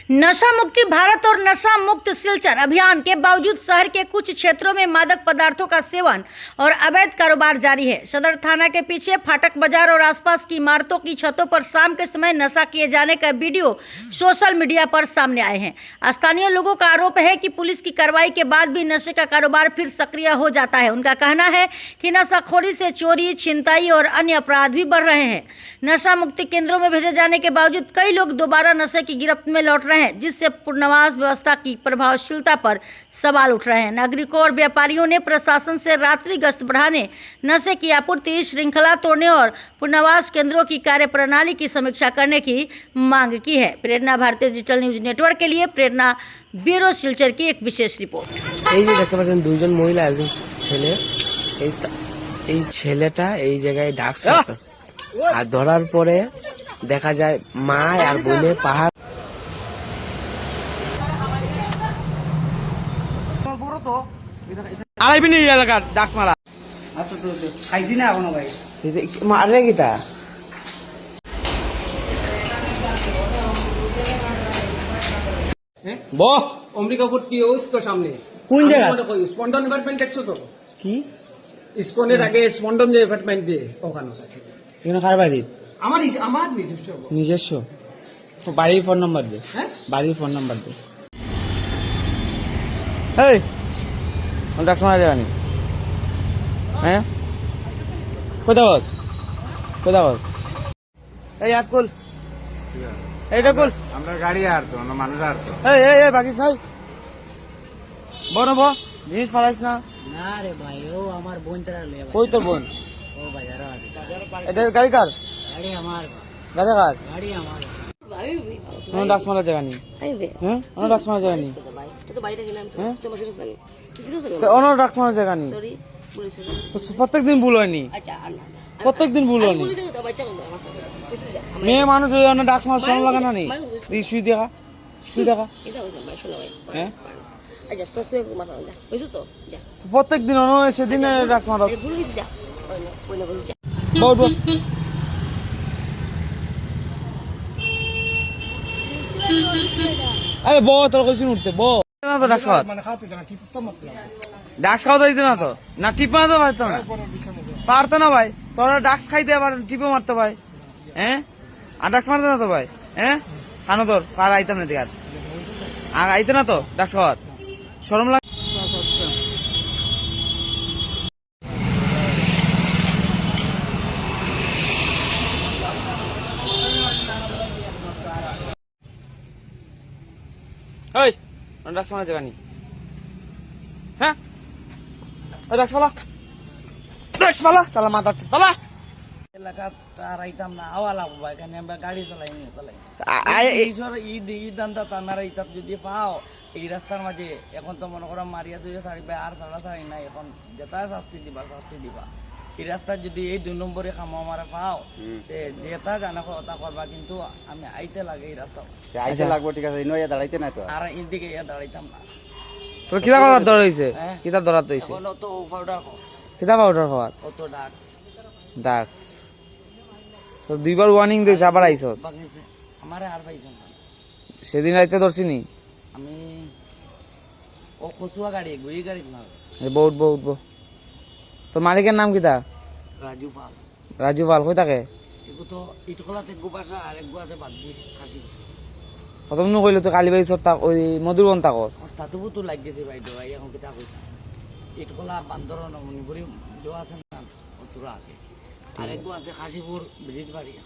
नशा मुक्ति भारत और नशा मुक्त सिलचर अभियान के बावजूद शहर के कुछ क्षेत्रों में मादक पदार्थों का सेवन और अवैध कारोबार जारी है। सदर थाना के पीछे फाटक बाजार और आसपास की इमारतों की छतों पर शाम के समय नशा किए जाने का वीडियो सोशल मीडिया पर सामने आए हैं। स्थानीय लोगों का आरोप है कि पुलिस की कार्रवाई के बाद भी नशे का कारोबार फिर सक्रिय हो जाता है। उनका कहना है कि नशाखोरी से चोरी, छिनताई और अन्य अपराध भी बढ़ रहे हैं। नशा मुक्ति केंद्रों में भेजे जाने के बावजूद कई लोग दोबारा नशे की गिरफ्त में लौट रहे हैं, जिससे पुनर्वास व्यवस्था की प्रभावशीलता पर सवाल उठ रहे हैं। नागरिकों और व्यापारियों ने प्रशासन से रात्रि गश्त बढ़ाने, नशे की आपूर्ति श्रृंखला तोड़ने और पुनर्वास केंद्रों की कार्यप्रणाली की समीक्षा करने की मांग की है। प्रेरणा भारतीय डिजिटल न्यूज नेटवर्क के लिए प्रेरणा ब्यूरो सिलचर की एक विशेष रिपोर्ट। এই যে দেখতে পাচ্ছেন দুইজন মহিলা একজন ছেলে, এই ছেলেটা এই জায়গায় ডাকস করতেছে আর ধরার পরে দেখা যায় মা আর বোনের পাহাড় আড়াইবিনি এলাকার ডাক্স মারা আচ্ছা তো খাইছি না এখনো ভাই মারে কিতা বহ অম্বিকাপুর কি ওই তো সামনে কোন জায়গা স্পন্ডন ডিপার্টমেন্ট দেখছো তো কি ইসকনের আগে স্পন্ডন যে ডিপার্টমেন্ট দিয়ে ওখানে এখানে কার বাড়ি আমার নিজস্ব নিজস্ব বাড়ির ফোন নাম্বার দে, হ্যাঁ বাড়ির ফোন নাম্বার দে। এই ডাক্স মারা যায়নি, হ্যাঁ কোথা বস কোথা বস এই হাত খুল, এইটা খুল। আমরা গাড়ি আরতো না মানুষ আরতো এই বাকিস নাই বড় ব জিনিস ফালাইস না। না রে ভাই ও আমার বোন তারা লয়ে কই তোর বোন? ও বাজারে আছে এটা গাড়ি কার? গাড়ি আমার গাড়ি কার? গাড়ি আমার কোনো ডাক্স মারা জায়গা নেই, হ্যাঁ কোনো ডাক্স মারা জায়গা নেই, হ্যাঁ অন্য ডাক্স মারা জায়গা নেই। প্রত্যেকদিন ভুল হয়নি, প্রত্যেকদিন ভুল হয়নি। মেয়ে মানুষ ওই অন্য ডাক্স মারা শোনা লাগে না নেই। শুই দেখা শুই দেখা, হ্যাঁ প্রত্যেক দিন অন্য সেদিন ডাক্স মারা বলবো। আরে বউ তোর কইছিন উঠতে বউ না তো ডাক্স খাওয়া ডাক্স খাওয়া দিতে না তো না টিপ মারতে পারতো না পারতো না ভাই। তোরা ডাক্স খাইতে আবার টিপও মারতো ভাই, হ্যাঁ আর ডাক্স মারতে না তো ভাই, হ্যাঁ খানো তোর কার আইতাম না দিকে আর আইতে না তো ডাক্স খাওয়া শরম লাগে। ওই ডাক্স মারা জায়গা নেই, হ্যাঁ ডাক্স ফালা ডাক্স ফালা চালা মাথা চালা এলাকা আর আইতাম না আওয়ালা বাবা এখানে আমরা গাড়ি চালাই ঈদ আনতা তানারা ইতাত যদি পাও এই রাস্তার মাঝে এখন তো মনে করো মারিয়া দুই ছাড়িবে আর ছাড়া নাই। এখন যেটা শাস্তি দিবা এই রাস্তা যদি এই 2 নম্বরে খামো আমার পাও যেটা জানা কথা করবা, কিন্তু আমি আইতে লাগে এই রাস্তা আইতে লাগবো। ঠিক আছে ইনয়া দাঁড়াইতে না তো আর এদিকে দাঁড়াইতাম না। তোর কিতা করার দর হইছে? কিতা দরাত হইছে? এখন তো পাউডার কিতা পাউডার খাওয়া অত ডাক্স ডাক্স তো দুইবার ওয়ার্নিং দিয়েছে আবার আইছস। আমারে আর পাইছেন সেদিন রাইতে ধরছিনি আমি ও কচুয়া গাড়ি গুই গাড়ি না বহুত বহুত তোর মালিকের নাম কিতা? রাজু পাল। রাজু পাল কই থাকে? এগু তো ইটকলাতে গোপাসা আর এক গো আছে বাদবি খাসি। প্রথম নো কইলো তো কালীবাড়ি সত্তা ওই মধুরবন তাকস তাতবু তো লাগ গেছে ভাই ভাই এখন কিতা কইতা ইটকলা বান্দর মণিপুরি জো আছে না অতুরা আগে আর এক গো আছে খাসিপুর ব্রিজ বাড়িয়া।